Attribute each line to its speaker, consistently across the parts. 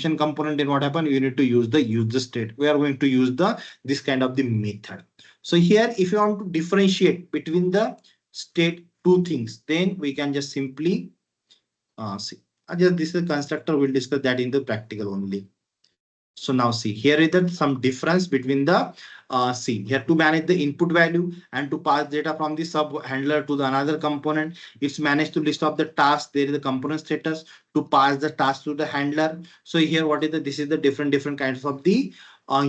Speaker 1: function component, then what happen? You need to use the state. We are going to use this kind of the method. So here, if you want to differentiate between the state two things, then we can just simply see. Just this is constructor. We'll discuss that in the practical only. So now see, here is some difference between the see here to manage the input value and to pass data from the sub handler to the another component. It's managed to list of the task. There is the component status to pass the task to the handler. So here what is this is the different kinds of the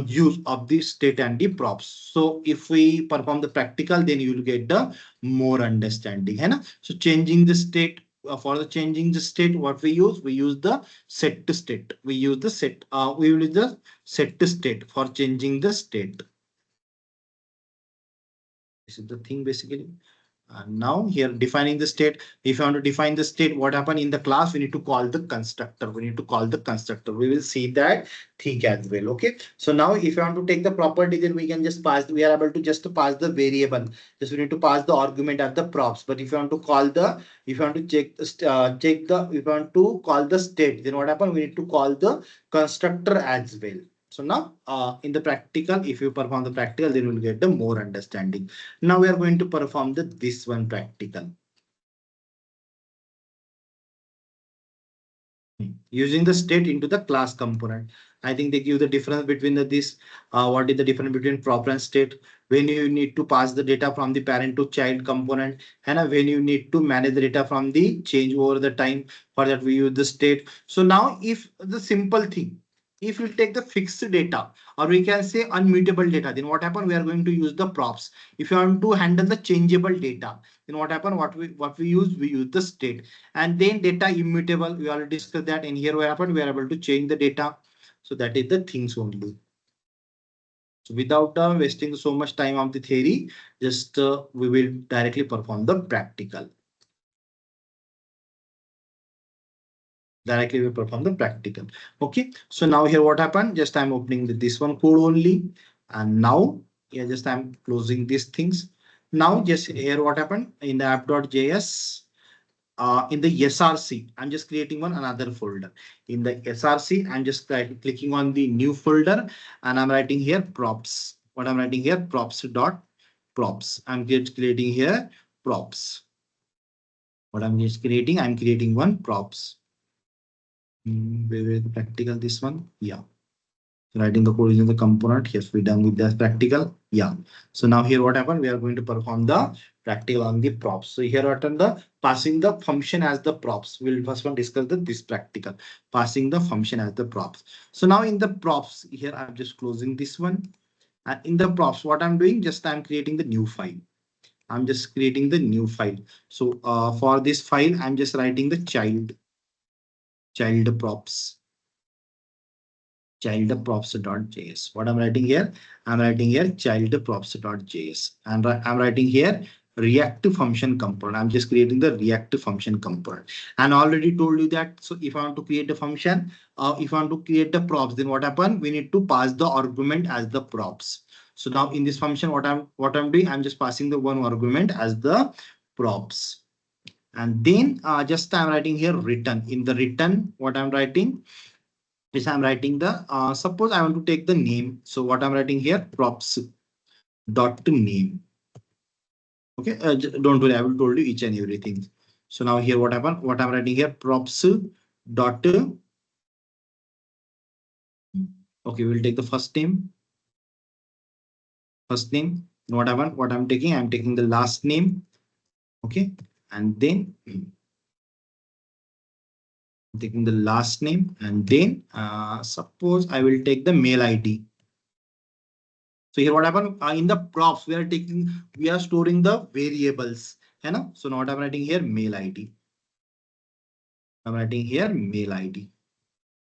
Speaker 1: use of the state and the props. So if we perform the practical, then you will get the more understanding. Hai na? So changing the state. For the changing the state, what we use the set to state. We use the set. We will use the set to state for changing the state. This is the thing basically. And now here defining the state. If you want to define the state, what happened in the class? We need to call the constructor. We need to call the constructor. We will see that thing as well. Okay. So now if you want to take the property, then we can just pass. We are able to just pass the variable. Just we need to pass the argument at the props. But if you want to call the, if you want to check the if you want to call the state, then what happened? We need to call the constructor as well. So now in the practical, if you perform the practical, then you will get the more understanding. Now we are going to perform this one practical. Using the state into the class component. I think they give the difference between this. What is the difference between proper and state? When you need to pass the data from the parent to child component, and when you need to manage the data from the change over the time. For that we use the state. So now if the simple thing, if you take the fixed data, or we can say unmutable data, then what happen? We are going to use the props. If you want to handle the changeable data, then what happen? What we use the state. And then data immutable, we already discussed that. And here what happened? We are able to change the data. So that is the things only. So without wasting so much time on the theory, just we will directly perform the practical. Directly we perform the practical. Okay, so now here what happened? Just I'm opening this one code only, and now here just I'm closing these things. Now just here what happened in the app.js, in the src, I'm just creating another folder. In the src, I'm just clicking on the new folder, and I'm writing here props. What I'm writing here, props. I'm just creating here props. What I'm just creating, I'm creating one props. Where is the practical? This one, yeah. Writing the code using the component. Yes, we're done with that practical. Yeah. So now here what happened? We are going to perform the practical on the props. So here what are the passing the function as the props. We'll first one discuss this practical passing the function as the props. So now in the props here, I'm just closing this one. And in the props, what I'm doing, just I'm creating the new file. I'm just creating the new file. So for this file, I'm just writing the child props. Child props.js. What I'm writing here? I'm writing here child props.js, and I'm writing here React function component. I'm just creating the React function component, and already told you that. So if I want to create a function, if I want to create the props, then what happen? We need to pass the argument as the props. So now in this function, what I'm doing, I'm just passing the one argument as the props, and then just I'm writing here return. In the return, what I'm writing is I'm writing the suppose I want to take the name. So what I'm writing here, props dot name. Okay, don't worry, I will told you each and everything. So now here what happened? What I'm writing here, props dot. Okay, we'll take the first name. First name. What happened? What I'm taking the last name. Okay, and then taking the last name, and then suppose I will take the mail ID. So here what happened in the props, we are storing the variables. So now what I'm writing here, mail ID. I'm writing here mail ID.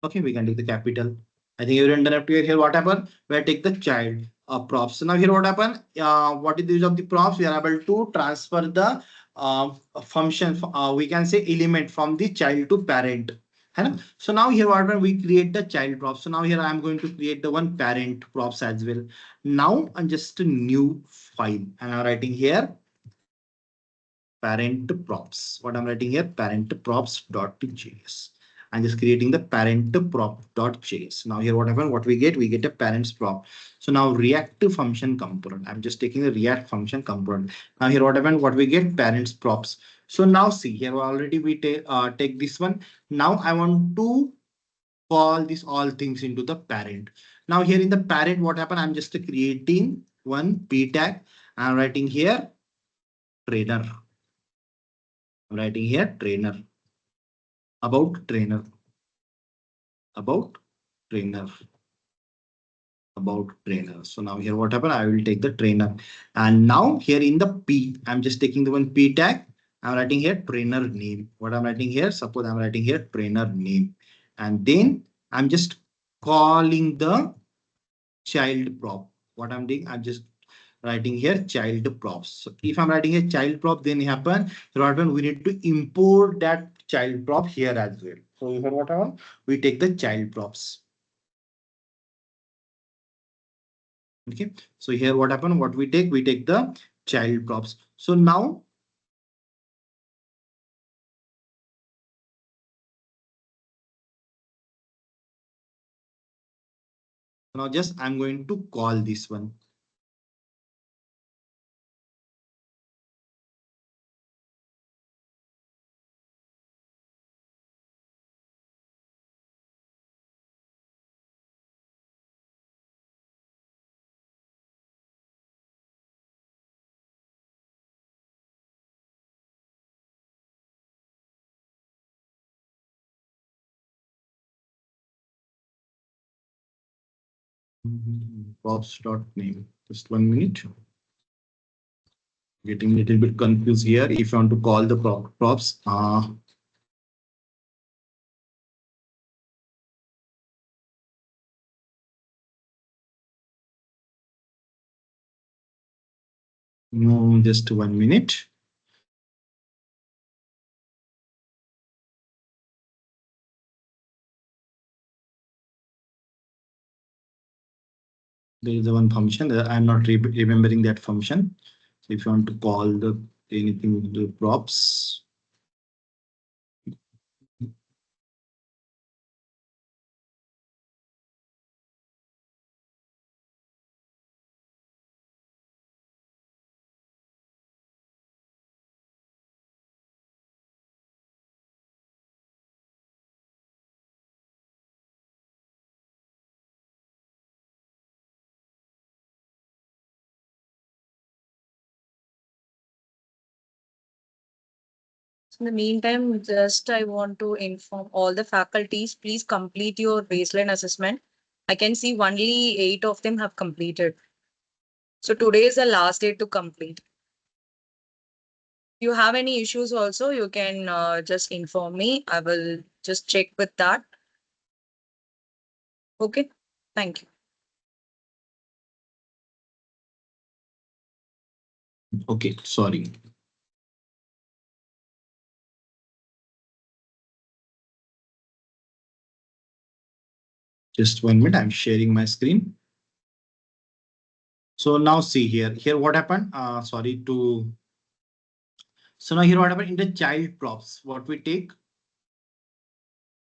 Speaker 1: Okay, we can take the capital. I think everyone done up to here. What happened? We take the child props. So now here what happened? What is the use of the props? We are able to transfer the function. We can say element from the child to parent. So now here what we create the child props. So now here I'm going to create the one parent props as well. Now I'm just a new file, and I'm writing here parent props. What I'm writing here, parent props.js. and just creating the parent prop.js. Now here what happened, what we get a parents prop. So now React function component. I'm just taking the React function component. Now here what happened, what we get parents props. So now see here already we take this one. Now I want to call this all things into the parent. Now here in the parent, what happened? I'm just creating one p tag. I'm writing here trainer. I'm writing here trainer. About trainer. About trainer. About trainer. So now here what happened? I will take the trainer. And now here in the P, I'm just taking the one P tag. I'm writing here trainer name. What I'm writing here? Suppose I'm writing here trainer name. And then I'm just calling the child prop. What I'm doing, I'm just writing here child props. So if I'm writing a child prop, then we need to import that child prop here as well. So here what happen, we take the child props. Okay, so here what happened, what we take the child props. So now just I'm going to call this one. Props.name. Just 1 minute. Getting a little bit confused here. If you want to call the props, no, just 1 minute. There is a one function that I'm not remembering that function. So if you want to call the anything the props,
Speaker 2: In the meantime, just I want to inform all the faculties, please complete your baseline assessment. I can see only 8 of them have completed. So today is the last day to complete. If you have any issues also, you can just inform me. I will just check with that. Okay, thank you.
Speaker 1: okay, sorry. Just 1 minute, I'm sharing my screen. So now see here what happened? Sorry to. So now here what happened in the child props, what we take?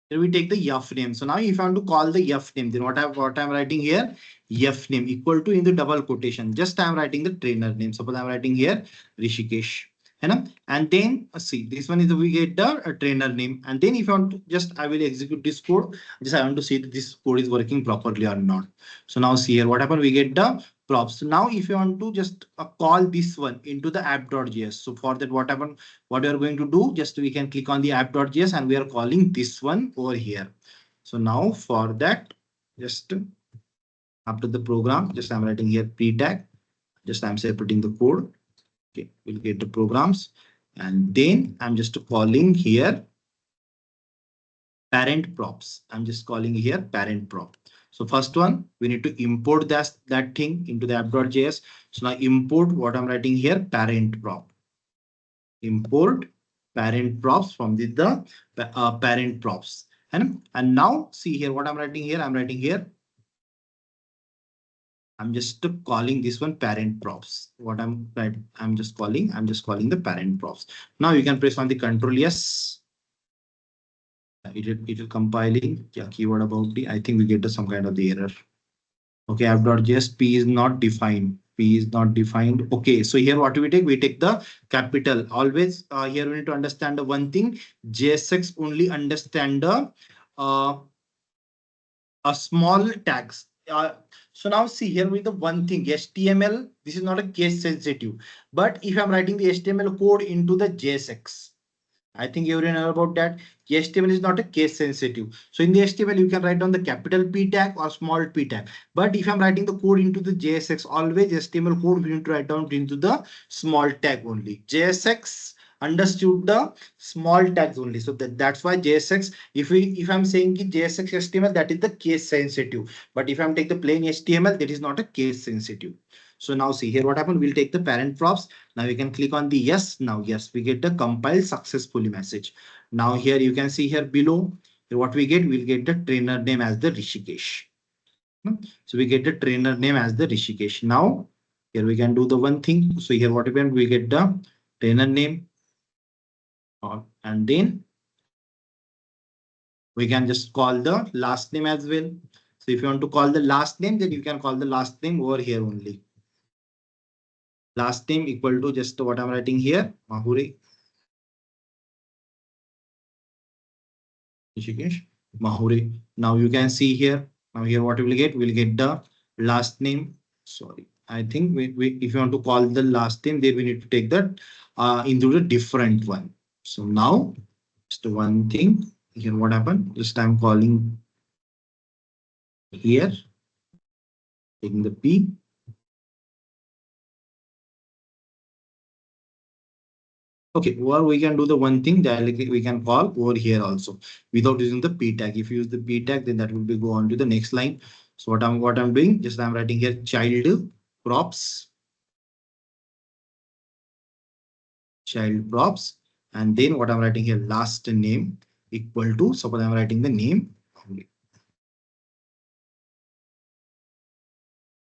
Speaker 1: Here we take the f name. So now if I want to call the f name, then what I'm writing here, f name equal to in the double quotation. Just I'm writing the trainer name. Suppose I'm writing here Rishikesh. And then see this one is we get the trainer name. And then if I want to just I will execute this code. Just I want to see that this code is working properly or not. So now see here what happened. We get the props. So now if you want to just call this one into the app.js. So for that what happened, what we are going to do, just we can click on the app.js and we are calling this one over here. So now for that, just after the program, just I'm writing here p-tag, just I'm separating the code. Okay, we'll get the programs and then I'm just calling here parent props. I'm just calling here parent prop. So first one, we need to import that thing into the app.js. So now import what I'm writing here, parent prop. Import parent props from the parent props. And now see here what I'm writing here. I'm just calling this one parent props. What I'm just calling the parent props. Now you can press on the Control S. It will compiling. Yeah, keyword about the. I think we get some kind of the error. Okay, app.js p is not defined. P is not defined. Okay, so here what we take? We take the capital. Always here we need to understand the one thing. JSX only understand the uh, a small tags. So now see here with the one thing HTML. This is not a case sensitive, but if I'm writing the HTML code into the JSX, I think you already know about that. HTML is not a case sensitive. So in the HTML, you can write down the capital P tag or small p tag. But if I'm writing the code into the JSX, always HTML code we need to write down into the small tag only. JSX understood the small tags only. So that's why JSX, if I'm saying JSX HTML, that is the case sensitive. But if I'm take the plain HTML, that is not a case sensitive. So now see here what happened. We'll take the parent props. Now we can click on the yes. Now yes, we get the compile successfully message. Now here you can see here below what we get. We'll get the trainer name as the Rishikesh. So we get the trainer name as the Rishikesh. Now here we can do the one thing. So here what happened, we get the trainer name and then we can just call the last name as well. So if you want to call the last name, then you can call the last name over here only. Last name equal to just what I'm writing here, Mahure. Rishikesh, Mahure. Now you can see here. Now here what we will get? We'll get the last name. Sorry, I think if you want to call the last name, then we need to take that into the different one. So now just one thing here. What happened? Just I'm calling here, taking the P. Okay, or we can do the one thing directly we can call over here also without using the p tag. If you use the p tag, then that will be go on to the next line. So what I'm doing, just I'm writing here child props, and then what I'm writing here last name equal to, suppose I'm writing the name,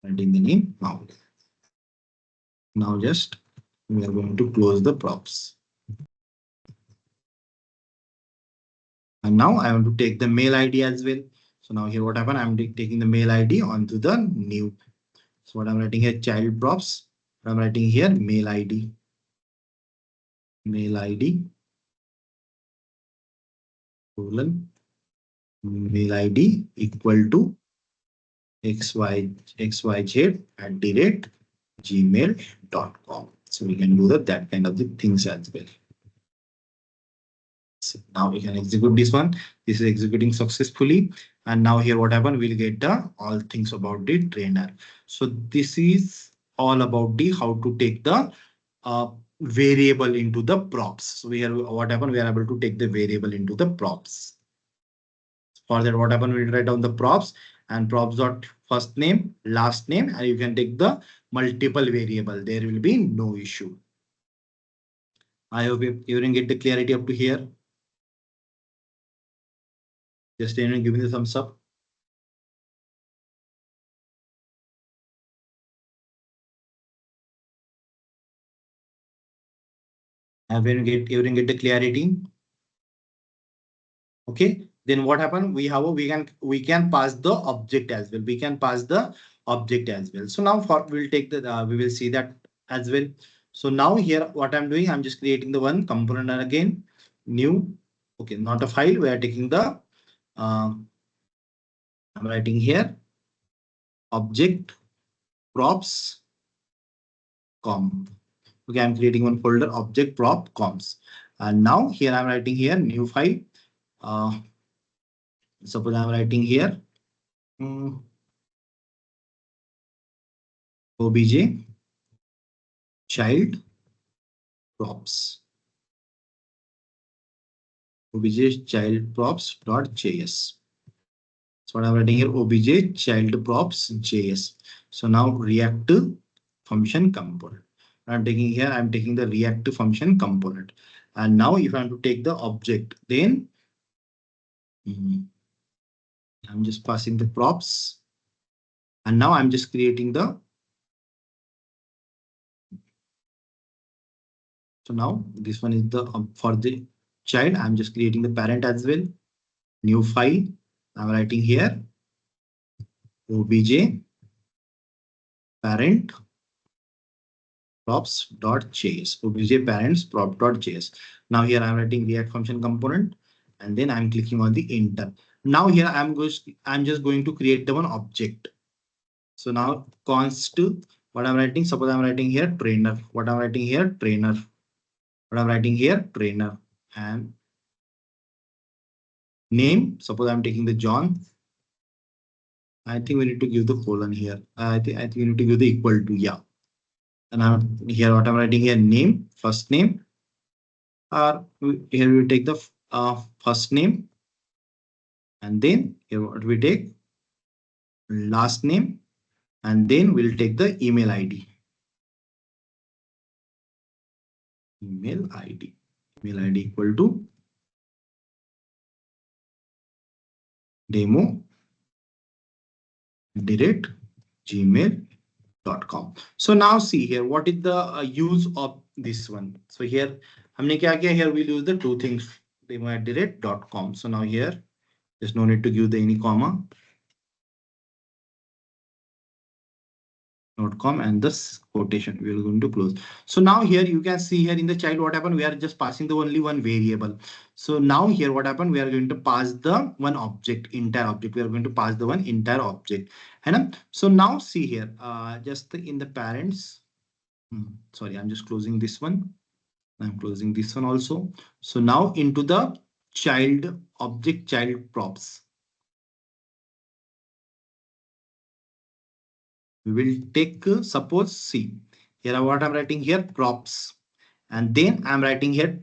Speaker 1: writing the name now. Now just we are going to close the props. And now I want to take the mail ID as well. So now here what happened, I'm taking the mail ID onto the new. So what I'm writing here, child props. I'm writing here mail ID. Mail ID colon mail ID equal to xyz@gmail.com. So we can do that kind of the things as well. So now we can execute this one. This is executing successfully. And now here what happened, we'll get the all things about the trainer. So this is all about the how to take the variable into the props. So we are what happened, we are able to take the variable into the props. For that, what happened, we'll write down the props and props dot first name, last name, and you can take the multiple variable. There will be no issue. I hope you can get the clarity up to here. Just give me the thumbs up. Have you get the clarity? Okay, then what happened? We can pass the object as well. We can pass the object as well. So now we'll take the we will see that as well. So now here what I'm doing, I'm just creating the one component again, new. Okay, not a file. We are taking the I'm writing here object props com. Okay, I'm creating one folder object prop coms. And now here I'm writing here new file. Suppose I'm writing here obj child props. Obj child props dot js. So what I'm writing here obj child props js. So now react function component. I'm taking here, I'm taking the react function component. And now if I want to take the object, then I'm just passing the props. And now I'm just creating the. So now this one is the for the child. I'm just creating the parent as well. new file. I'm writing here obj parent props.js, obj parents prop.js. Now here I'm writing React function component, and then I'm clicking on the enter. Now here I'm just going to create the one object. So now const what I'm writing, suppose I'm writing here trainer, what I'm writing here trainer, what I'm writing here trainer, and name, suppose I'm taking the John. I think we need to give the colon here. I think we need to give the equal to, yeah. And I'm here what I'm writing here name, first name, or here we take the first name, and then here what we take last name, and then we'll take the email ID. Email ID. Email ID equal to demo direct gmail.com. So now see here, what is the use of this one? So here, हमने क्या किया? Here we'll use the two things, demo@direct.com. So now here, there's no need to give the any comma. .com and this quotation we are going to close. So now here you can see here in the child what happened, we are just passing the only one variable. So now here what happened, we are going to pass the one object, entire object. We are going to pass the one entire object. And so now see here, just in the parents, sorry, I'm just closing this one. I'm closing this one also. So now into the child object, child props, we will take suppose C. Here what I'm writing here props, and then I'm writing here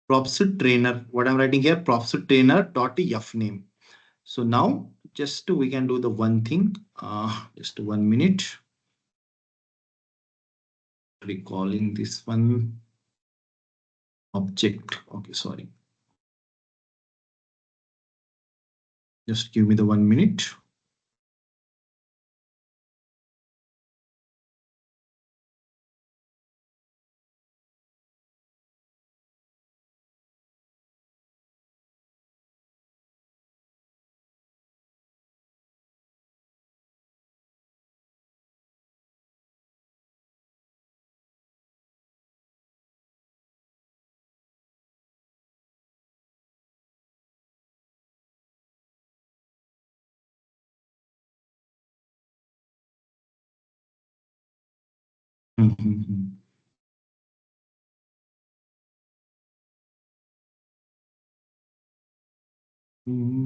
Speaker 1: props trainer. What I'm writing here props trainer dot f name. So now just we can do the one thing. Just 1 minute. Recalling this one object. Okay, sorry. Just give me the 1 minute.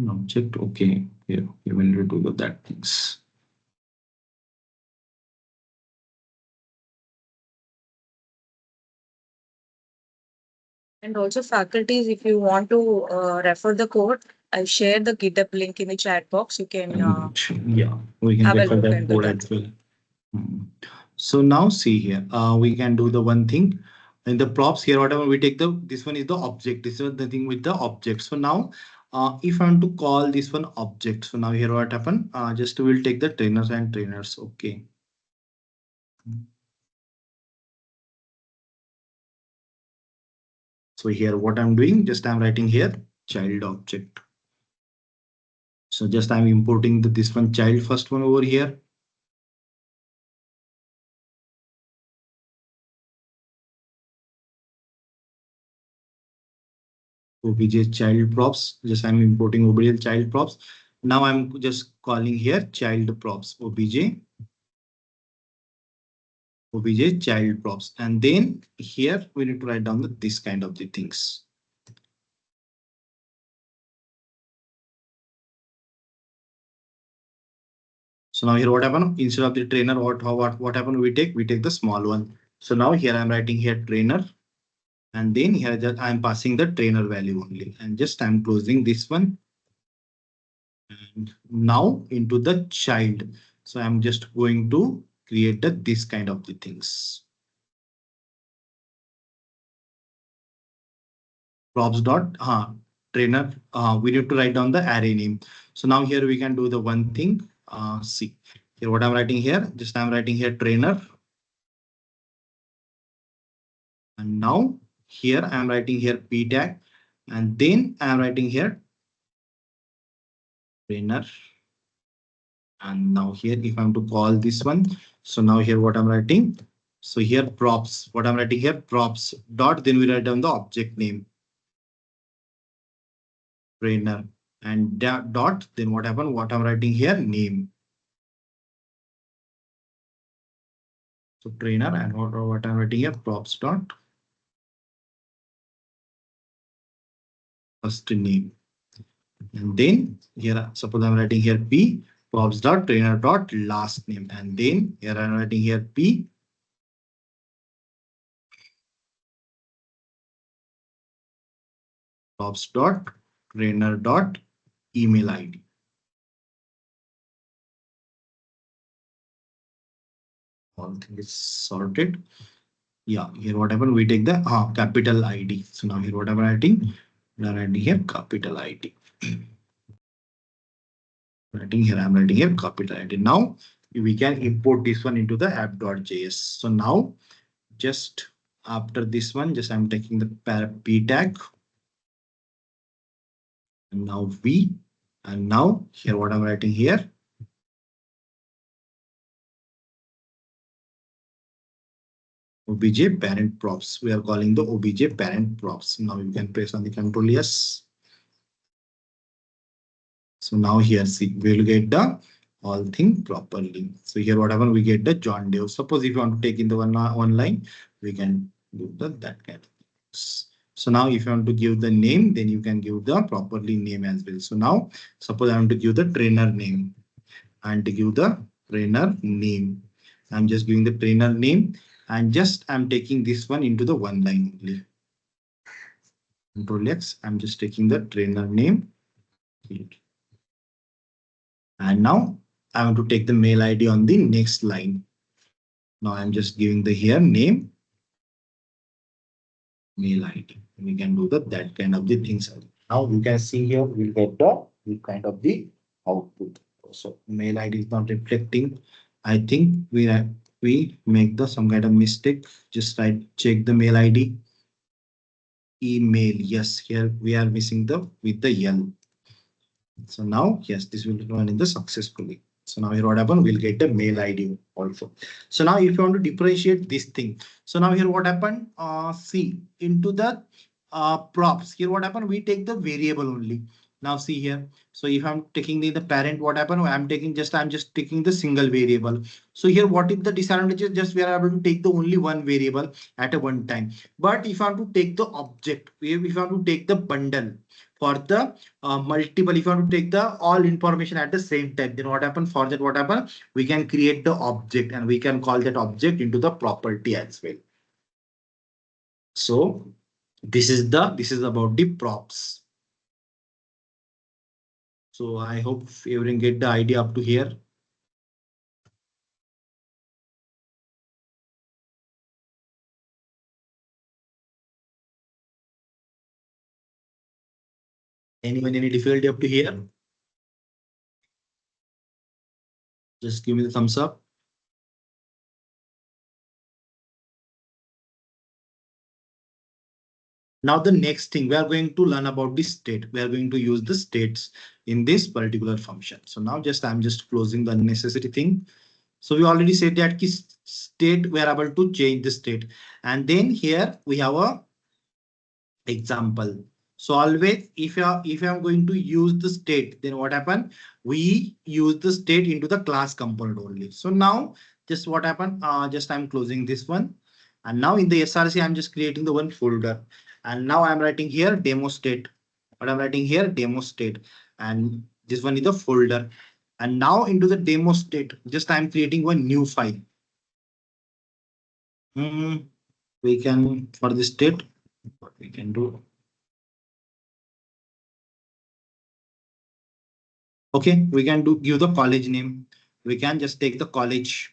Speaker 1: Object. Okay. Here we will do that things.
Speaker 2: And also faculties, if you want to refer the code, I share the GitHub link in the chat box. You can
Speaker 1: yeah, we can
Speaker 2: have a
Speaker 1: refer
Speaker 2: look
Speaker 1: that
Speaker 2: into
Speaker 1: code
Speaker 2: that.
Speaker 1: as well. So now see here, we can do the one thing in the props here. Whatever we take this one is the object. This is the thing with the object. So now, if I want to call this one object, so now here what happened? Just we'll take the trainers and trainers. Okay. So here what I'm doing, just I'm writing here child object. So just I'm importing this one child first one over here. Obj child props. Just I'm importing obj child props. Now I'm just calling here child props obj child props, and then here we need to write down this kind of the things. So now here what happened, instead of the trainer, what happened, we take the small one. So now here I'm writing here trainer, and then here just I'm passing the trainer value only, and just I'm closing this one. And now into the child, so I'm just going to create this kind of the things. Props dot trainer, we need to write down the array name. So now here we can do the one thing. See here what I'm writing here, just I'm writing here trainer, and now here I'm writing here p tag, And then I'm writing here trainer. And now here, if I'm to call this one, so now here what I'm writing. So here props, what I'm writing here props dot, then we write down the object name trainer and dot, then what happened, what I'm writing here name. So trainer and what I'm writing here props dot first name. And then here, suppose I'm writing here P props dot trainer dot last name. And then here I'm writing here P props dot trainer dot email ID. All things is sorted. Yeah, here what happened, we take the capital ID. So now here what I'm writing, I'm writing here capital ID. Writing here, I'm writing here capital ID. Now we can import this one into the app.js. So now just after this one, just I'm taking the p tag. And now v, and now here what I'm writing here, obj parent props. We are calling the obj parent props. Now you can press on the control yes. So now here see, we'll get the all thing properly. So here what happened, we get the John Doe. Suppose if you want to take in the one line, we can do that kind of things. So now if you want to give the name, then you can give the properly name as well. So now suppose I want to give the trainer name and to give the trainer name. I'm just giving the trainer name and just I'm taking this one into the one line only. Control X, I'm just taking the trainer name here. And now I want to take the mail ID on the next line. Now I'm just giving the here name, mail ID. We can do that kind of the things. Now you can see here we'll get the kind of the output. So mail ID is not reflecting. I think we make the some kind of mistake. Just check the mail ID. Email. Yes, here we are missing the with the L. So now, yes, this will run in the successfully. So now here what happened, we'll get the mail ID also. So now if you want to differentiate this thing, so now here what happened, see into the props, here what happened, we take the variable only. Now see here. So if I'm taking the parent, what happened, I'm just taking the single variable. So here what is the disadvantage? Just we are able to take the only one variable at a one time. But if I want to take the object, if I want to take the bundle for the multiple, if you want to take the all information at the same time, then what happen, for that what happen, we can create the object and we can call that object into the property as well. So this is about the props. So I hope everyone get the idea up to here. Anyone any difficulty up to here? Just give me the thumbs up. Now the next thing, we are going to learn about the state. We are going to use the states in this particular function. So now I'm just closing the unnecessary thing. So we already said that state, we are able to change the state. And then here we have a example. So always if I'm going to use the state, then what happen? We use the state into the class component only. So now just what happened? Just I'm closing this one. And now in the SRC, I'm just creating the one folder. And now I'm writing here demo state. What I'm writing here demo state. And this one is the folder. And now into the demo state, just I'm creating one new file. We can, for the state, what we can do. Okay, we can give the college name. We can just take the college.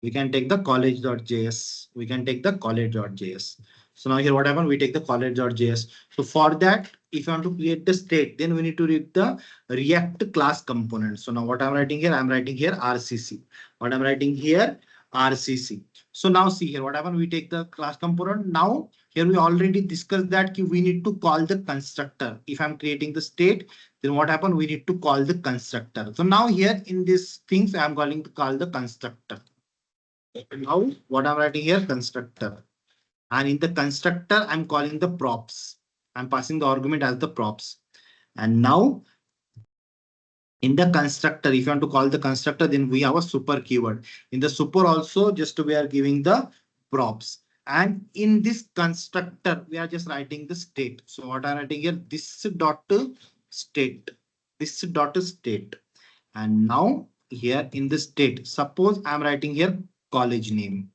Speaker 1: We can take the college.js. We can take the college.js. So now here what happened? We take the college.js. So for that, if you want to create the state, then we need to read the React class component. So now what I'm writing here, I'm writing here RCC. What I'm writing here, RCC. So now see here, what happened? We take the class component. Now Here we already discussed that we need to call the constructor. If I'm creating the state, then what happened? We need to call the constructor. So now here in these things, I'm calling to call the constructor. Now what I'm writing here, constructor. And in the constructor, I'm calling the props. I'm passing the argument as the props. And now in the constructor, if you want to call the constructor, then we have a super keyword. In the super also, just we are giving the props. And in this constructor, we are just writing the state. So what I'm writing here, this dot state, this dot state. And now here in the state, suppose I'm writing here college name.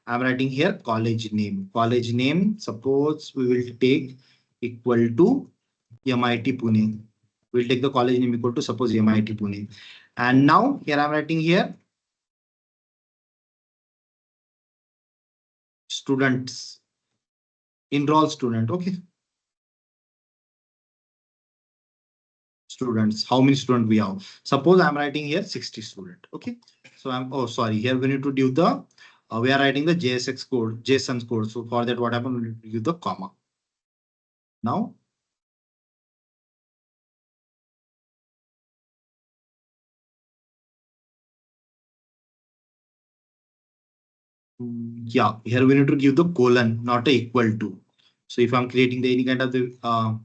Speaker 1: I'm writing here college name. College name, suppose we will take equal to MIT Pune. We'll take the college name equal to suppose MIT Pune. And now here I'm writing here students, enroll student. Okay. Students, how many students we have? Suppose I'm writing here 60 student. Okay. So oh, sorry. Here we need to do the, we are writing the JSX code, JSON code. So for that, what happened? We need to use the comma. Now, yeah, here we need to give the colon, not a equal to. So if I'm creating the any kind of the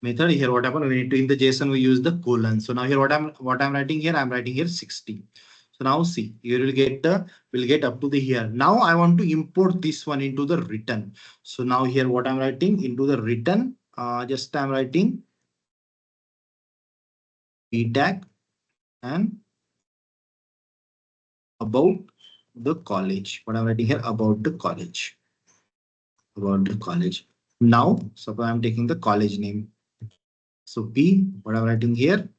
Speaker 1: method here, what happened? We need to in the JSON we use the colon. So now here what I'm writing here, I'm writing here 60. So now see, you will get the will get up to the here. Now I want to import this one into the return. So now here what I'm writing into the return, just I'm writing p tag and about the college. What I'm writing here about the college. About the college. Now suppose I'm taking the college name. So P, what I'm writing here,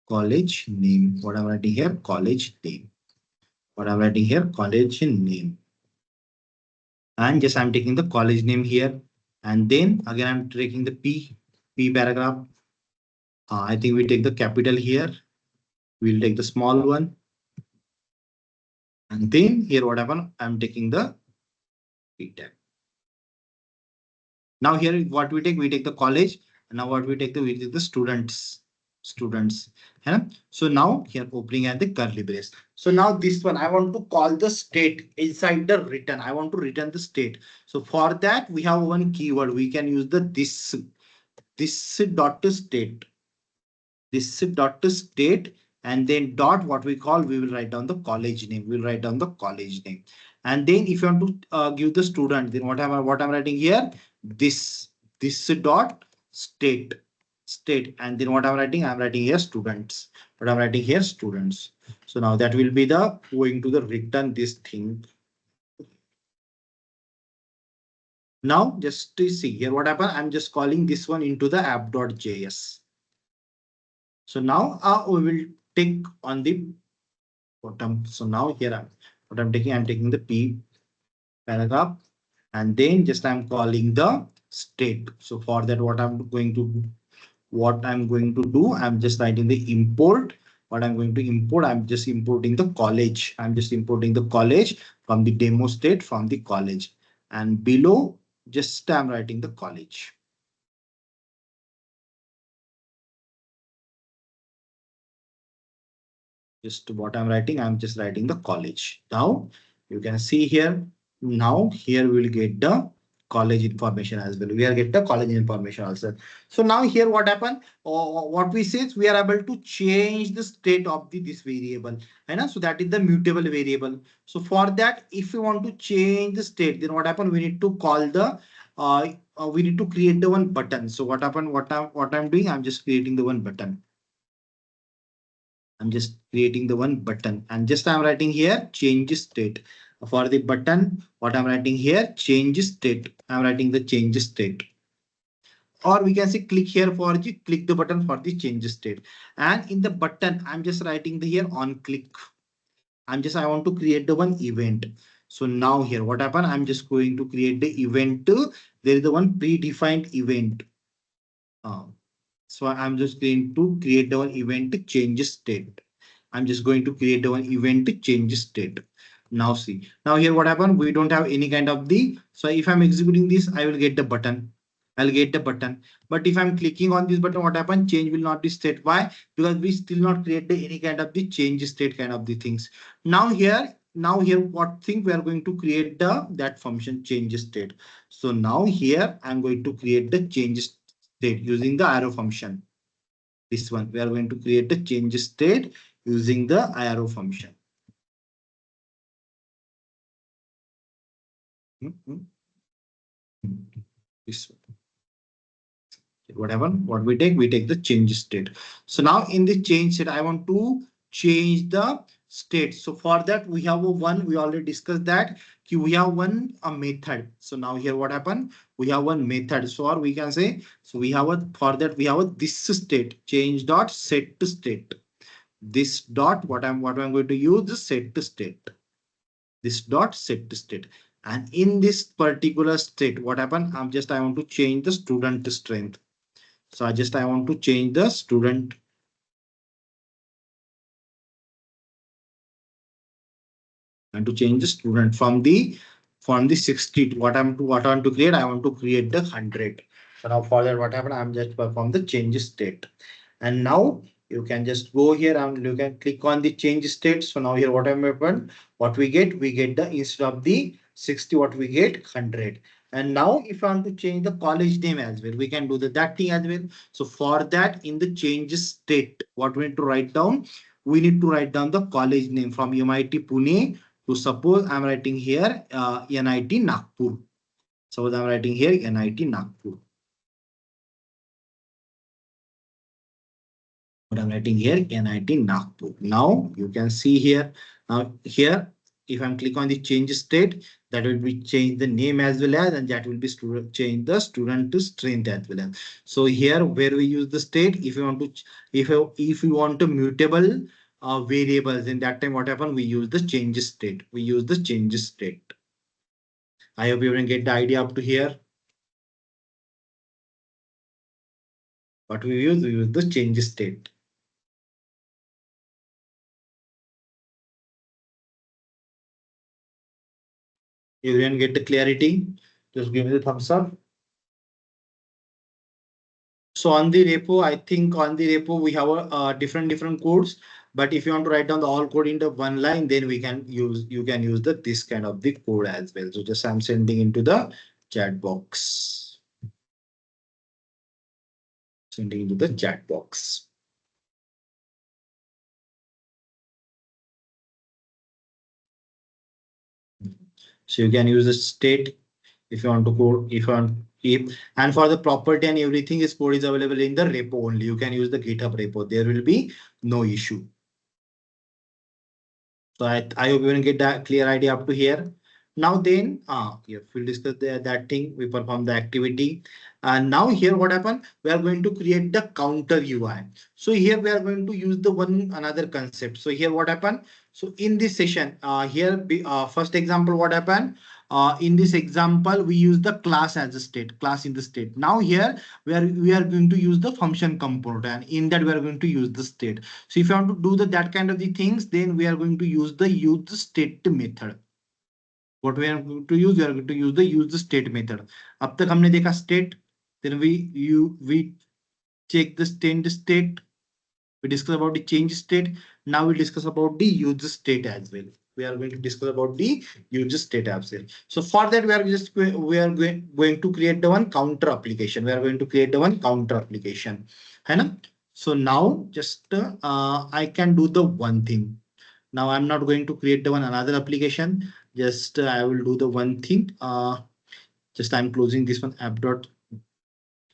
Speaker 1: college name. What I'm writing here, college name. What I'm writing here, college name. And just I'm taking the college name here. And then again, I'm taking the P paragraph. I think we take the capital here. We'll take the small one. And then here, what happened? I'm taking the P tag. Now here, what we take the college. And now what we take the students. Yeah? So now here opening at the curly brace. So now this one, I want to call the state inside the return. I want to return the state. So for that, we have one keyword. We can use the this dot state. This dot state and then dot what we call, we will write down the college name. We'll write down the college name. And then if you want to give the student, then what I'm writing here, this dot state and then what I'm writing here students. But I'm writing here students. So now that will be the going to the return this thing. Now just to see here what happened, I'm just calling this one into the app.js. So now we will take on the bottom. So now here what I'm taking the P paragraph and then just I'm calling the state. So for that, what I'm going to do, I'm just writing the import. What I'm going to import, I'm just importing the college. I'm just importing the college from the demo state from the college. And below, just I'm writing the college. Just what I'm just writing the college. Now you can see here. Now here we will get the college information as well. We are get the college information also. So now here what happened? What we say is we are able to change the state of this variable. And so that is the mutable variable. So for that, if you want to change the state, then what happened? We need to call the we need to create the one button. So what happened? What I'm doing? I'm just creating the one button. I'm just creating the one button and just I'm writing here change state. For the button, what I'm writing here change state. I'm writing the change state. Or we can say click here for the click the button for the change state. And in the button, I'm just writing the here on click. I want to create the one event. So now here what happened? I'm just going to create the event. There is the one predefined event. So I'm just going to create the one event change state. I'm just going to create the one event change state. Now see, now here what happened? We don't have any kind of the, so if I'm executing this, I will get the button. I'll get the button. But if I'm clicking on this button, what happened? Change will not be state. Why? Because we still not create any kind of the change state kind of the things. Now here, what thing we are going to create the that function change state. So now here I'm going to create the change state using the arrow function. This one we are going to create the change state using the arrow function. Mhm. This one. Whatever what we take the change state. So now in the change state I want to change the state. So for that we have a one, we already discussed that we have one a method. So now here what happened, we have one method. So or we can say, so we have a, for that we have a this state change dot set to state. This dot what I'm going to use the set to state. This dot set to state. And in this particular state what happened, I want to change the student strength. So I want to change the student and to change the student from the 60 to what I want to create. I want to create the 100. So now for that what happened? I'm just perform the change state. And now you can just go here and you can click on the change state. So now here what I'm happened? What we get the instead of the 60, what we get 100. And now if I want to change the college name as well, we can do that thing as well. So for that in the change state, what we need to write down? We need to write down the college name from MIT Pune to suppose I'm writing here NIT Nagpur. Suppose I'm writing here NIT Nagpur. What I'm writing here NIT Nagpur. Now you can see here. Now here, if I'm click on the change state, that will be change the name as well as, and that will be student change the student to strength as well as. So here where we use the state, if you want to if you want to mutable variables, in that time what happen? We use the change state. We use the change state. I hope you can get the idea up to here. What we use the change state. You can get the clarity. Just give me the thumbs up. So on the repo, I think on the repo we have a different codes. But if you want to write down the all code into one line, then you can use the this kind of the code as well. So just I'm sending into the chat box. Sending into the chat box. So you can use the state if you want to code, if you want keep, and for the property and everything is code is available in the repo only. You can use the GitHub repo. There will be no issue. So I hope you will get that clear idea up to here. Now then, yeah, we'll discuss that thing. We perform the activity. And now here what happened? We are going to create the counter UI. So here we are going to use the one another concept. So here what happened? So in this session, first example, what happened? In this example, we use the class as a state, class in the state. Now here we are going to use the function component, and in that we are going to use the state. So if you want to do that kind of the things, then we are going to use the state method. What we are going to use? We are going to use the state method. अब तक हमने देखा state, then we check the state. We discuss about the change state. Now we discuss about the use state as well. We are going to discuss about the use state as well. So for that, we are going to create the one counter application. We are going to create the one counter application. है ना? So now just I can do the one thing. Now I'm not going to create the one another application. Just I will do the one thing. Just I'm closing this one app dot.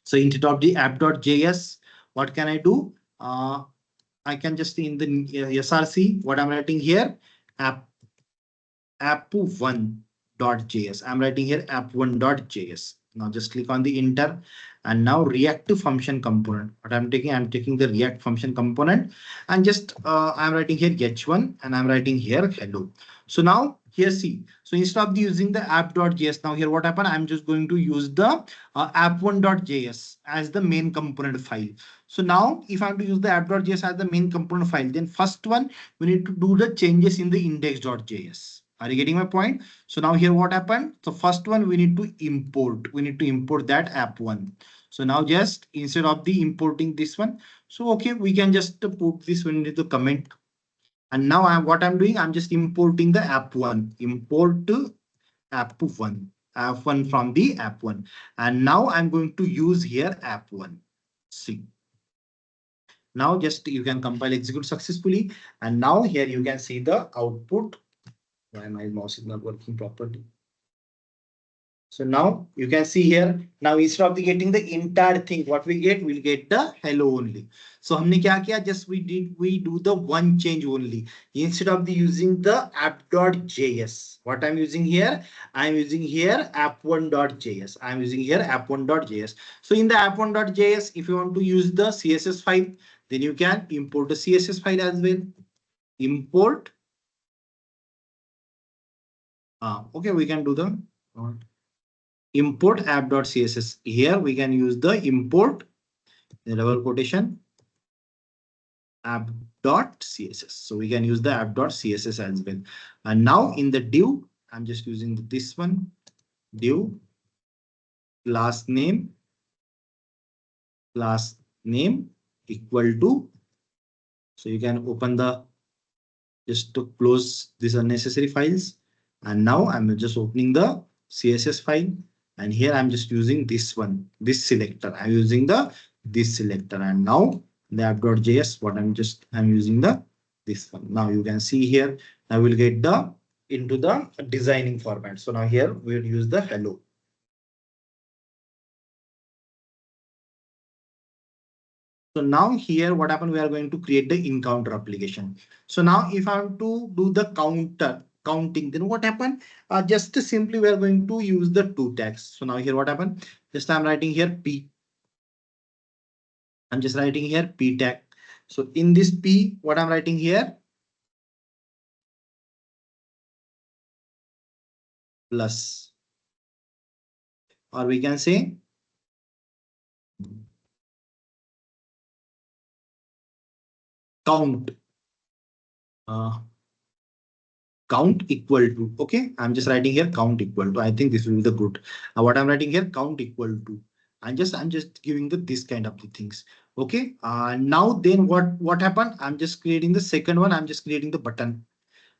Speaker 1: So instead of the app.js, what can I do? I can just in the SRC, what I'm writing here, app1.js. I'm writing here app1.js. Now just click on the enter, and now React function component. What I'm taking the React function component, and just I'm writing here h1, and I'm writing here hello. So now here see. So instead of using the app.js, now here what happened? I'm just going to use the app1.js as the main component file. So now if I want to use the app.js as the main component file, then first one we need to do the changes in the index.js. Are you getting my point? So now here what happened? So first one we need to import. We need to import that app one. So now just instead of the importing this one, so okay, we can just put this one into the comment. And now what I'm doing, I'm just importing the app one. Import app one. App one from the app one. And now I'm going to use here app one. See. Now just you can compile execute successfully. And now here you can see the output. Why my mouse is not working properly? So now you can see here, now instead of getting the entire thing, what we get, we'll get the hello only. So हमने क्या किया? Just we do the one change only. Instead of using the app.js, what I'm using here, I'm using here app1.js. I'm using here app1.js. So in the app1.js, if you want to use the CSS file, then you can import the CSS file as well. Import. Okay, we can do the import app.css. Here we can use the import the double quotation app.css. So we can use the app.css as well. And now in the div, I'm just using this one, div class name equal to. So you can open the just to close these unnecessary files. And now I'm just opening the CSS file. And here I'm just using this one, this selector. I'm using this selector. And now the app.js, what I'm using this one. Now you can see here, I will get into the designing format. So now here we'll use the hello. So now here what happened, we are going to create the encounter application. So now if I have to do the counting, then what happened? Just simply we are going to use the two tags. So now here what happened? Just I'm writing here P. I'm just writing here P tag. So in this P, what I'm writing here? Plus. Or we can say count. Count equal to. Okay, I'm just writing here count equal to. I think this will be the good. What I'm writing here, count equal to. I'm just giving this kind of the things. Okay. Now then what happened? I'm just creating the second one. I'm just creating the button.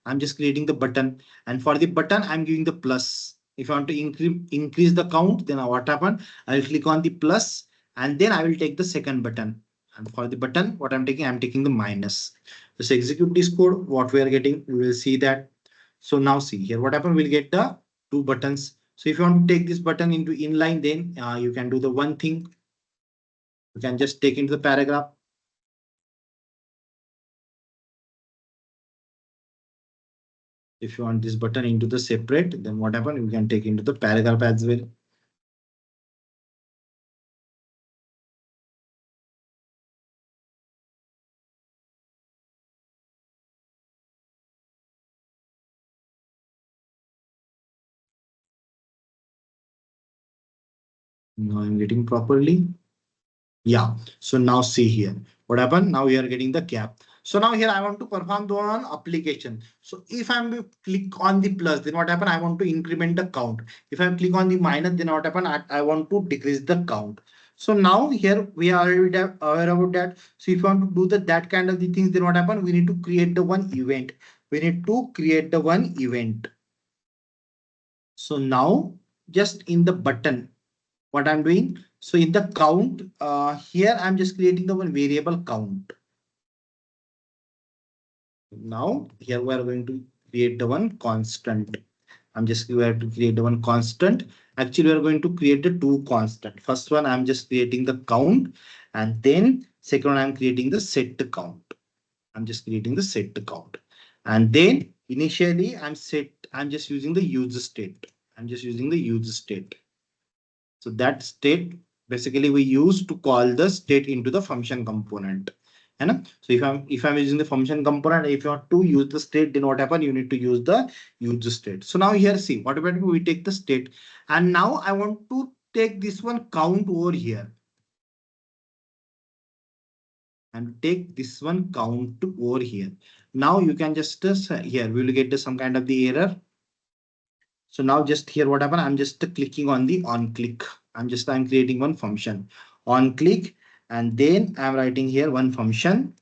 Speaker 1: I'm just creating the button, and for the button I'm giving the plus. If I want to increase the count, then what happened? I'll click on the plus, and then I will take the second button. And for the button, what I'm taking the minus. Just execute this code. What we are getting, we will see that. So now see here, what happened? We'll get the two buttons. So if you want to take this button into inline, then you can do the one thing. You can just take into the paragraph. If you want this button into the separate, then what happened? You can take into the paragraph as well. Now I'm getting properly. Yeah. So now see here. What happened? Now we are getting the gap. So now here I want to perform the one application. So if I'm click on the plus, then what happened? I want to increment the count. If I click on the minus, then what happened? I want to decrease the count. So now here we are already aware about that. So if you want to do that kind of the things, then what happened? We need to create the one event. We need to create the one event. So now just in the button, what I'm doing. So in the count, here I'm just creating the one variable count. Now here we are going to create the one constant. We have to create the one constant. Actually, we are going to create the two constant. First one, I'm just creating the count, and then second one, I'm creating the set count. I'm just creating the set count, and then initially I'm just using the use state. I'm just using the use state. So that state basically we use to call the state into the function component. And so if I'm using the function component, if you want to use the state, then what happen? You need to use the use state. So now here see what about we take the state, and now I want to take this one count over here and take this one count over here. Now you can just here we will get some kind of the error. So now just here what happened, I'm just clicking on the on click. I'm creating one function on click, and then I'm writing here one function.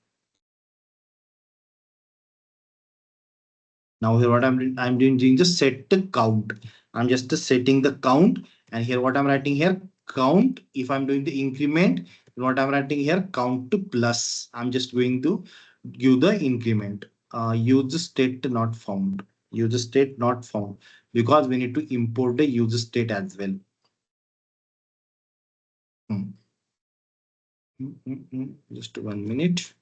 Speaker 1: Now here what I'm doing just set the count. I'm just setting the count, and here what I'm writing here count. If I'm doing the increment, what I'm writing here count to plus. I'm just going to give the increment. Use state not found. Use state not found, because we need to import the user state as well. Just 1 minute.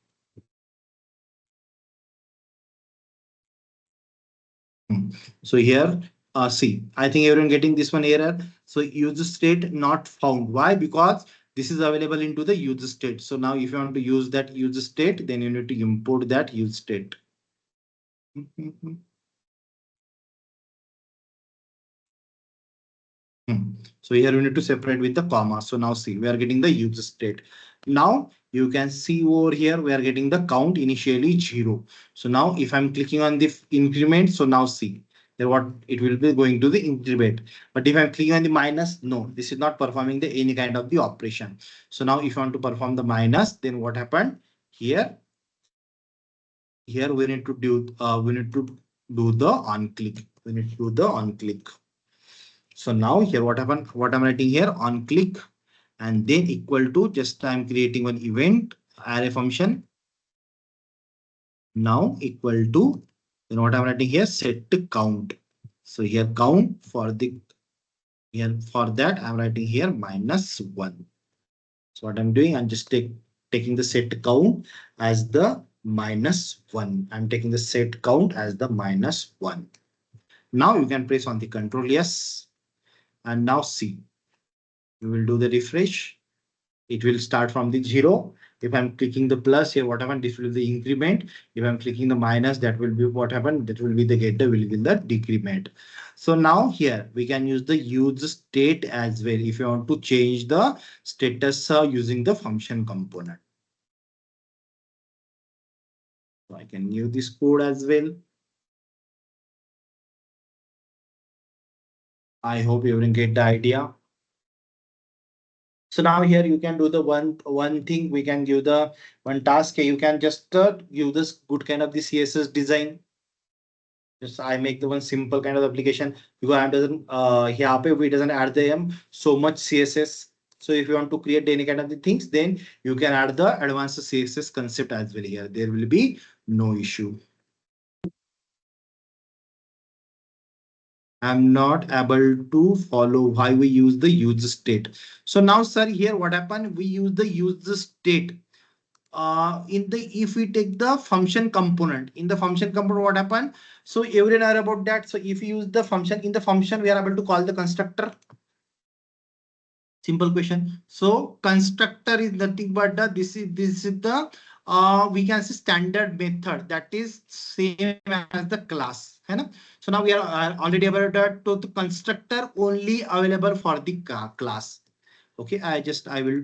Speaker 1: So here, see, I think everyone getting this one error. So user state not found. Why? Because this is available into the user state. So now if you want to use that user state, then you need to import that user state. So here we need to separate with the comma. So now see, we are getting the user state. Now you can see over here, we are getting the count initially 0. So now if I'm clicking on the increment, so now see, then what it will be going to the increment. But if I'm clicking on the minus, no, this is not performing the any kind of the operation. So now if I want to perform the minus, then what happened here? Here we need to do the on click. We need to do the on click. So now here what happened? What I'm writing here on click, and then equal to, just I'm creating one event array function. Now equal to, then what I'm writing here set to count. So here count for the, here for that I'm writing here -1. So what I'm doing, I'm just taking the set count as the -1. I'm taking the set count as the -1. Now you can press on the control yes, and now see, we will do the refresh. It will start from the 0. If I'm clicking the plus here, what happened? This will be the increment. If I'm clicking the minus, that will be what happened. That will be the getter, will be the decrement. So now here we can use the use state as well. If you want to change the status using the function component. So I can use this code as well. I hope you will get the idea. So now here you can do the one thing. We can give the one task. You can just give this good kind of the CSS design. Just I make the one simple kind of application, because I doesn't here we doesn't add the so much CSS. So if you want to create any kind of the things, then you can add the advanced CSS concept as well here. There will be no issue. I'm not able to follow why we use the use state. So now, sir, here what happened? We use the use state. In the, if we take the function component, in the function component, what happened? So everyone are about that. So if you use the function, in the function, we are able to call the constructor. Simple question. So constructor is nothing but the, this is the we can say standard method that is same as the class. So now we are already about that to the constructor only available for the class. Okay, I will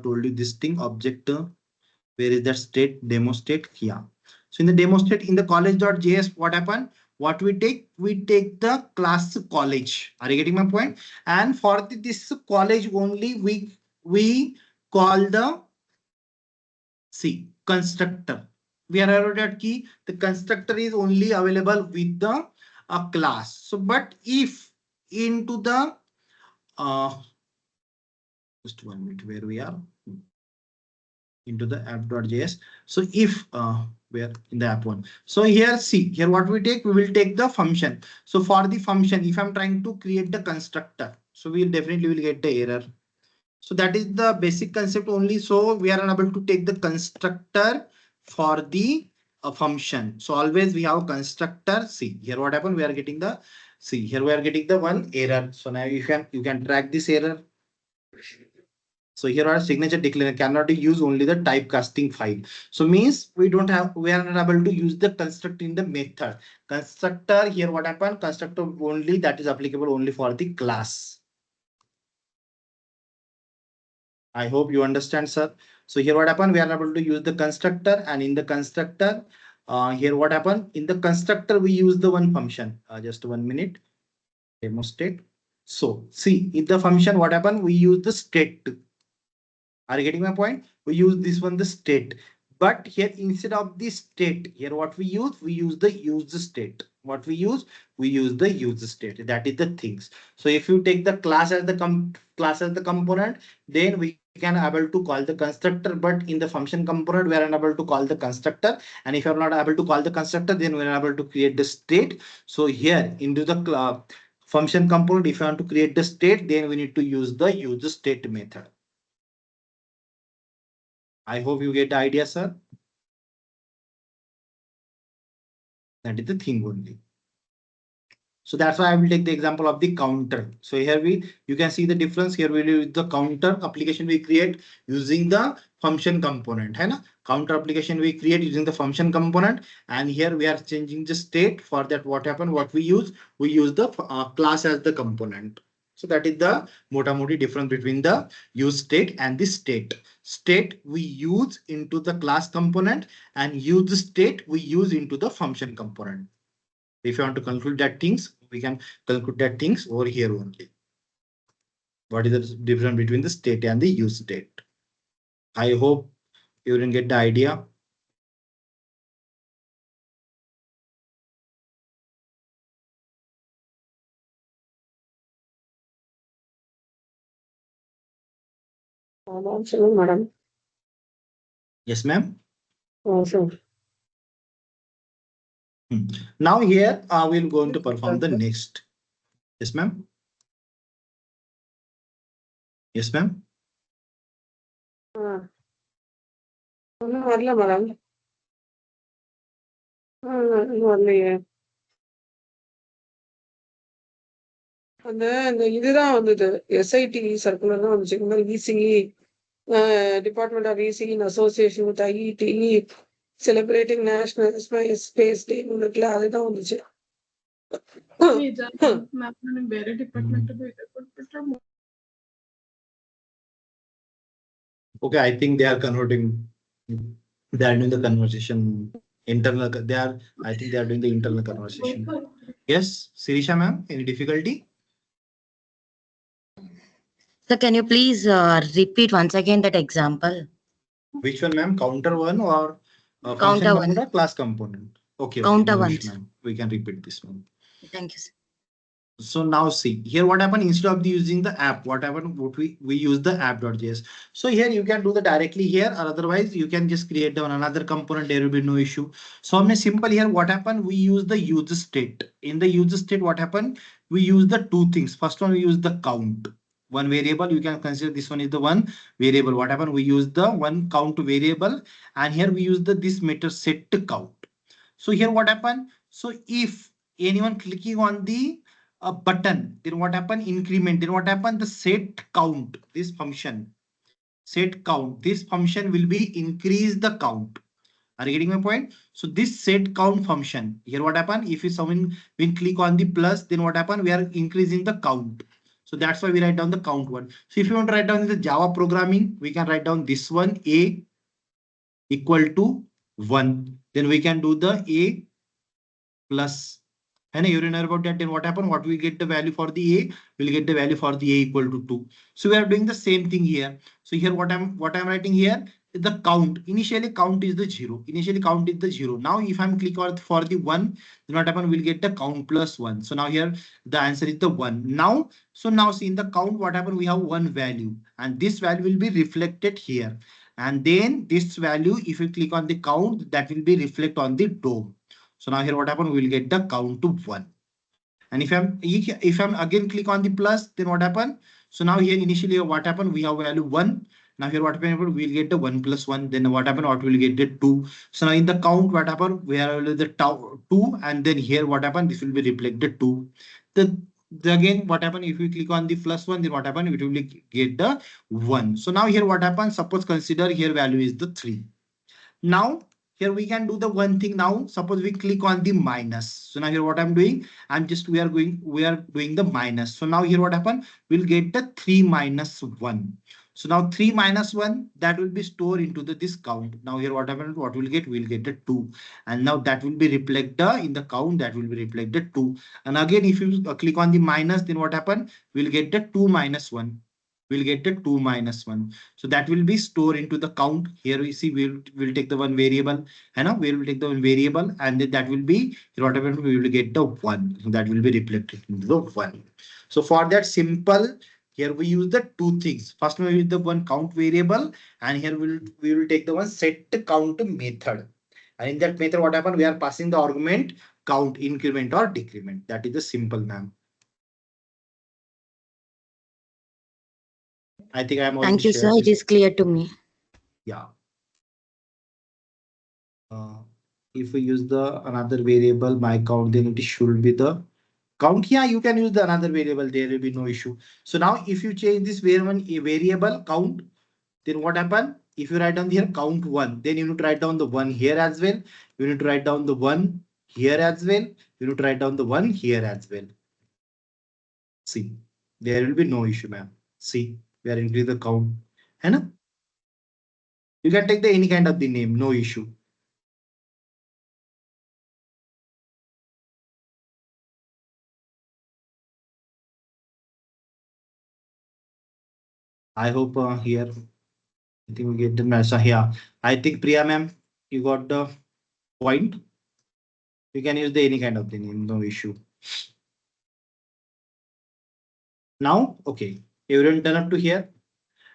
Speaker 1: told you this thing object. Where is that state? Demo state here. So in the demo state in the college.js, what happened? What we take? We take the class college. Are you getting my point? And for this college only, we call the constructor. We are aware that key the constructor is only available with the class. So, but if into the just 1 minute, where we are into the app.js. So if we are in the app one, so here see here what we take, we will take the function. So for the function, if I'm trying to create the constructor, so we'll definitely will get the error. So that is the basic concept only. So we are unable to take the constructor for the function. So always we have constructor. See here what happened, we are getting the, see here we are getting the one error. So now you can track this error. So here our signature declarator cannot use only the typecasting file. So means we don't have, we are not able to use the constructor in the method. Constructor here what happened? Constructor only that is applicable only for the class. I hope you understand, sir. So here what happened? We are able to use the constructor, and in the constructor, here what happened? In the constructor we use the one function. Just 1 minute. demo state. So see in the function what happened, we use the state. Are you getting my point? We use this one, the state. But here instead of the state, here what we use the use state. What we use the use state. That is the things. So if you take the class as the class as the component, then we can able to call the constructor. But in the function component, we are unable to call the constructor. And if you are not able to call the constructor, then we are able to create the state. So here into the function component, if you want to create the state, then we need to use the use state method. I hope you get the idea, sir. That is the thing only. So that's why I will take the example of the counter. So here you can see the difference. Here we use the counter application we create using the function component. Hai na? Counter application we create using the function component. And here we are changing the state. For that, what happened? What we use the class as the component. So that is the moti difference between the use state and the state. State we use into the class component, and use state we use into the function component. If you want to conclude that things, we can conclude that things over here only. What is the difference between the state and the use state? I hope you didn't get the idea.
Speaker 3: Madam.
Speaker 1: Yes, ma'am.
Speaker 3: Sure.
Speaker 1: Now here we'll going to perform the next. Yes, ma'am. Yes, ma'am.
Speaker 3: ஒன்றும் வரல madam. இன்னும் வரலையே. இந்த இதுதான் வந்தது, SID circular தான் வந்துச்சு. இந்த மாதிரி ECE department of ECE in association with IET celebrating national space day இருக்குல்ல, அதுதான் வந்துச்சு.
Speaker 4: ಬೇರೆ ಡಿಪಾರ್ಟ್ಮೆಂಟ್ ಕೊಟ್ಬಿಟ್ರೆ
Speaker 1: Okay, I think they are converting. They are doing the conversation internal. I think they are doing the internal conversation. Yes, Sirisha ma'am, any difficulty?
Speaker 5: So can you please repeat once again that example?
Speaker 1: Which one, ma'am? Counter one or
Speaker 5: Counter one.
Speaker 1: Or class component? Okay.
Speaker 5: Counter
Speaker 1: no
Speaker 5: one.
Speaker 1: issue, ma'am. We can repeat this one.
Speaker 5: Thank you, sir.
Speaker 1: So now see here what happened, instead of using the app, what happened, we use the app.js. So here you can do the directly here, or otherwise you can just create another component. There will be no issue. So I'm simple here. What happened? We use the use state. In the use state, what happened? We use the two things. First one, we use the count. One variable, you can consider this one is the one variable. What happened? We use the one count variable, and here we use this method set to count. So here what happened? So if anyone clicking on the a button, then what happened? Increment. Then what happened? The set count, this function set count, this function will be increase the count. Are you getting my point? So this set count function here, what happened? If someone will click on the plus, then what happened? We are increasing the count. So that's why we write down the count one. So if you want to write down the Java programming, we can write down this one, a equal to 1. Then we can do the a plus. And you know about that, then what happened? What we get the value for the a, we'll get the value for the a equal to 2. So we are doing the same thing here. So here what I'm writing here is the count. Initially count is the 0. Initially count is the 0. Now if I'm click on for the 1, then what happened? We'll get the count plus 1. So now here the answer is the 1. Now see in the count what happened? We have one value, and this value will be reflected here. And then this value, if you click on the count, that will be reflect on the DOM. So now here what happened? We will get the count to 1. And if I'm again click on the plus, then what happened? So now here initially what happened? We have value 1. Now here what happened? We'll get the 1 plus 1. Then what happened? What will get the 2. So now in the count what happened? We have the 2, and then here what happened? This will be reflected 2. Again what happened? If we click on the plus 1, then what happened? It will get the 1. So now here what happened? Suppose consider here value is the 3. Now here we can do the one thing now. Suppose we click on the minus. So now here what I'm doing, we are doing the minus. So now here what happened, we'll get the 3 minus 1. So now 3 minus 1, that will be stored into the this count. Now here what happened, what we'll get, we'll get the 2. And now that will be reflected in the count, that will be reflected 2. And again, if you click on the minus, then what happened, we'll get the 2 minus 1. We'll get the 2 minus 1. So that will be stored into the count. Here we see we'll take the one variable, and we will take the one variable, and then that will be what happened, we will get the 1. So that will be reflected into the 1. So for that simple, here we use the two things. First we use the one count variable, and here we will take the one set count method. And in that method, what happened, we are passing the argument count, increment or decrement. That is the simple, ma'am. I think I'm already
Speaker 5: Thank you, sir.
Speaker 1: shared
Speaker 5: It
Speaker 1: this.
Speaker 5: is clear to me.
Speaker 1: Yeah. If we use the another variable my count, then it should be the count. Yeah, you can use the another variable. There will be no issue. So now if you change this variable count, then what happen? If you write down here count 1, then you need to write down the 1 here as well. You need to write down the 1 here as well. You need to write down the 1 here as well. See, there will be no issue, ma'am. See, we are increasing the count. And you can take the any kind of the name, no issue. I hope here, I think we get the message here. I think Priya ma'am, you got the point. You can use the any kind of the name, no issue. Now, okay, everyone done up to here.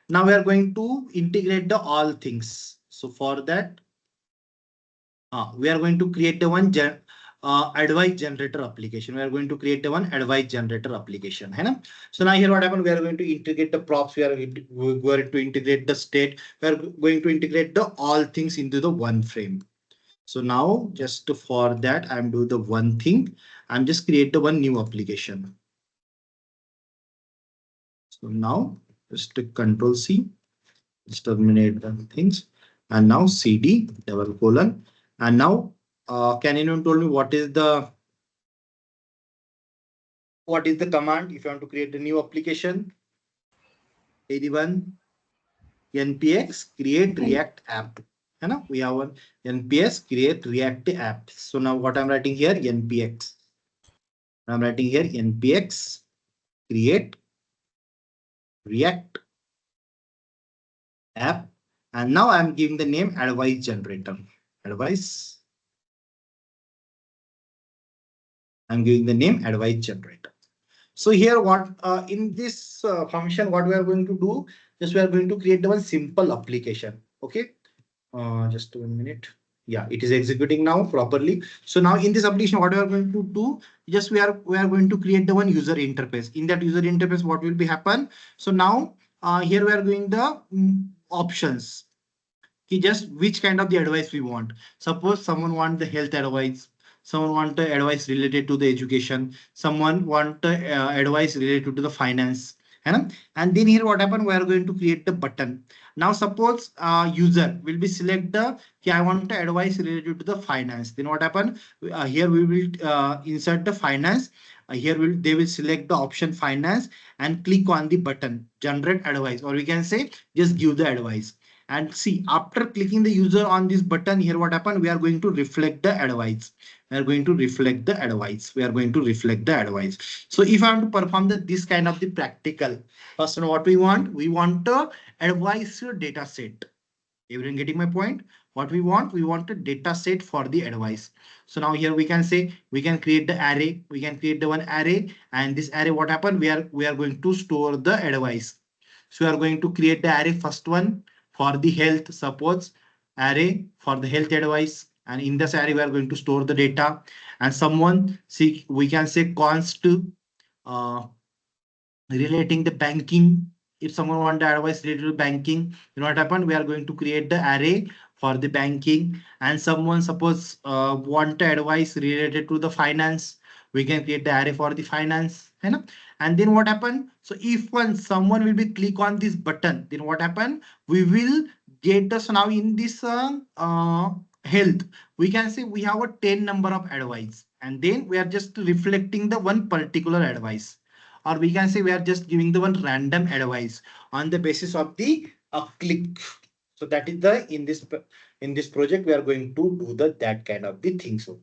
Speaker 1: Now we are going to integrate the all things. So for that, we are going to create the one advice generator application. We are going to create the one advice generator application. Hai. So now here what happened, we are going to integrate the props. We are going to integrate the state. We are going to integrate the all things into the one frame. So now just for that, I'm doing the one thing. I'm just create the one new application. So now just Control C, just terminate the things. And now CD double colon. And now can anyone tell me what is the command if you want to create a new application? Anyone? npx create react app. We have one nps create react app. So now what I'm writing here, npx. I'm writing here npx create react app. And now I'm giving the name advice generator. Advice. I'm giving the name advice generator. So here what in this function, what we are going to do, just we are going to create the one simple application. Okay. Just 1 minute. Yeah, it is executing now properly. So now in this application, what we are going to do, just we are going to create the one user interface. In that user interface, what will be happen? So now here we are doing the options. Just which kind of the advice we want. Suppose someone want the health advice, someone want the advice related to the education, someone want advice related to the finance. And then here what happen, we are going to create the button. Now suppose user will be select the I want the advice related to the finance. Then what happen, here we will insert the finance. Here they will select the option finance and click on the button generate advice, or we can say just give the advice. And see, after clicking the user on this button here, what happened? We are going to reflect the advice. We are going to reflect the advice. We are going to reflect the advice. So if I want to perform this kind of the practical, first what we want the advice data set. Everyone getting my point? What we want a data set for the advice. So now here we can say we can create the array. We can create the one array, and this array what happened? We are going to store the advice. So we are going to create the array first one for the health, suppose array for the health advice. And in this array, we are going to store the data. And someone see, we can say const relating the banking. If someone want the advice related to banking, you know what happened? We are going to create the array for the banking. And someone suppose want the advice related to the finance, we can create the array for the finance. And then what happened? So if someone will be click on this button, then what happened? We will get us now in this health, we can say we have a 10 number of advice, and then we are just reflecting the one particular advice, or we can say we are just giving the one random advice on the basis of the click. So that is the in this project we are going to do the that kind of the things only.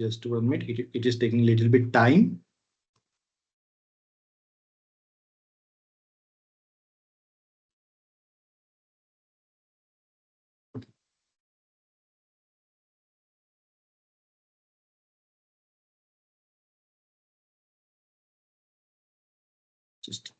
Speaker 1: Just 1 minute, it is taking a little bit time. Just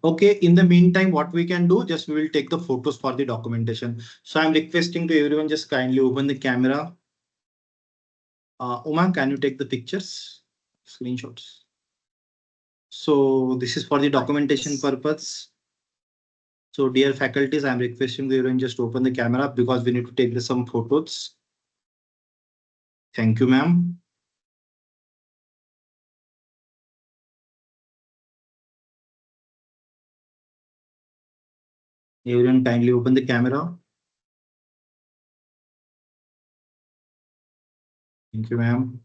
Speaker 1: okay, in the meantime, what we can do, just we will take the photos for the documentation. So I'm requesting to everyone, just kindly open the camera. Uma, can you take the pictures, screenshots? So this is for the documentation purpose. So dear faculties, I'm requesting the everyone just open the camera because we need to take some photos. Thank you, ma'am. Everyone kindly open the camera. Thank you, ma'am.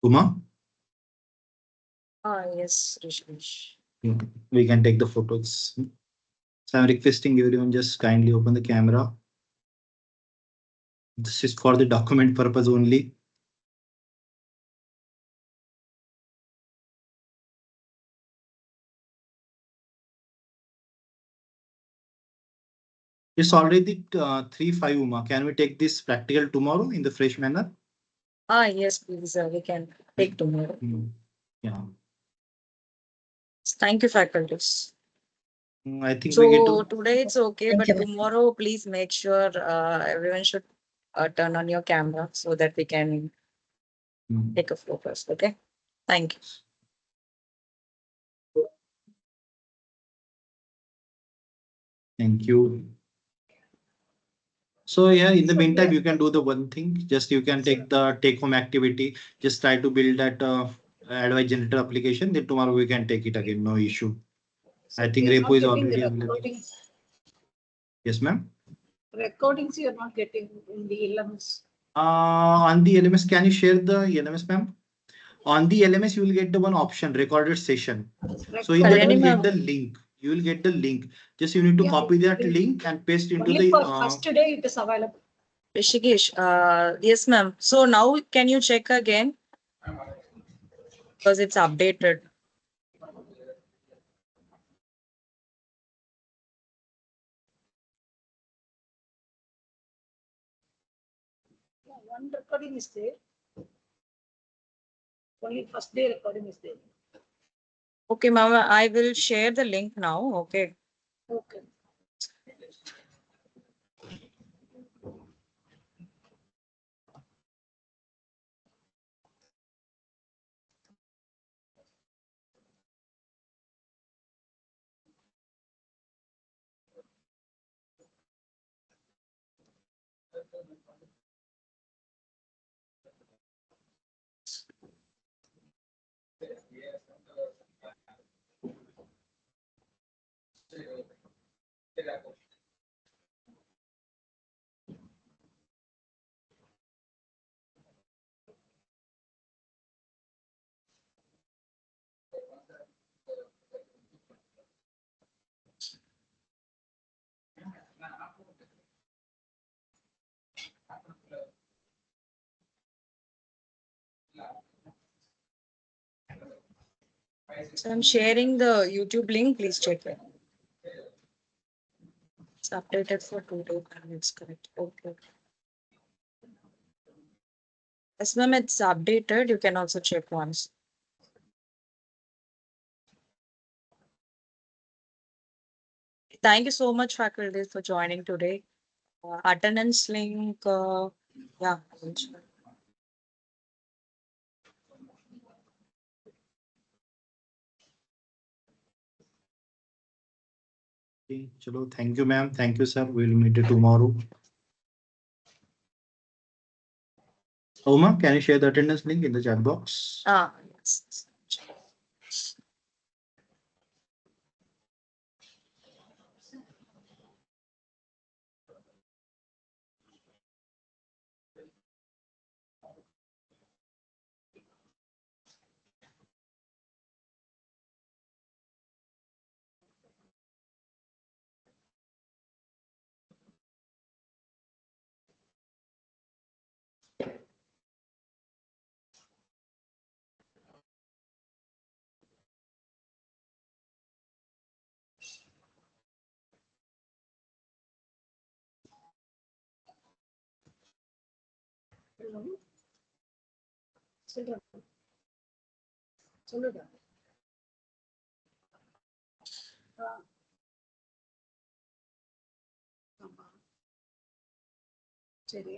Speaker 1: Uma,
Speaker 2: Yes, Rishikesh.
Speaker 1: we can take the photos. So I'm requesting everyone just kindly open the camera. This is for the document purpose only. It's already 3:05, Uma. Can we take this practical tomorrow in the fresh manner?
Speaker 2: Yes, please. We can take tomorrow.
Speaker 1: Yeah.
Speaker 2: Thank you, faculties.
Speaker 1: I think we get
Speaker 2: So
Speaker 1: to.
Speaker 2: today it's okay,
Speaker 5: Thank
Speaker 2: but
Speaker 5: you.
Speaker 2: tomorrow please make sure everyone should turn on your camera so that we can take a focus. Okay. Thank you.
Speaker 1: Thank you. So yeah, in the meantime, you can do the one thing. Just you can take the take-home activity. Just try to build that advice generator application. Then tomorrow we can take it again. No issue. I think
Speaker 4: You're
Speaker 1: repo
Speaker 4: not
Speaker 1: is
Speaker 4: getting
Speaker 1: already
Speaker 4: the
Speaker 1: available.
Speaker 4: recordings.
Speaker 1: Yes, ma'am.
Speaker 4: Recordings you're not getting in the LMS.
Speaker 1: On the LMS, can you share the LMS, ma'am? On the LMS, you will get the one option recorded session. So in that you
Speaker 2: Kalyani
Speaker 1: will
Speaker 2: ma'am.
Speaker 1: get the link. you will get the link. Just you need to
Speaker 4: Yeah,
Speaker 1: copy that
Speaker 4: link.
Speaker 1: link and paste into
Speaker 4: Only for
Speaker 1: the
Speaker 4: first day it is available.
Speaker 2: Rishikesh, yes, ma'am. So now can you check again? Because it's updated.
Speaker 4: Yeah, one recording is there. Only first day recording is there.
Speaker 2: Okay, ma'am, I will share the link now. Okay.
Speaker 4: Okay.
Speaker 2: So I'm sharing the YouTube link. Please check it. It's updated for 2 days and it's correct. Okay. Yes, ma'am, it's updated. You can also check once. Thank you so much, faculty, for joining today. Attendance link, yeah. I will share.
Speaker 1: Okay, chalo, thank you, ma'am. Thank you, sir. We'll meet you tomorrow. Uma, can you share the attendance link in the chat box?
Speaker 2: Yes.
Speaker 4: சொல்லுடா. ஆமா. சரி.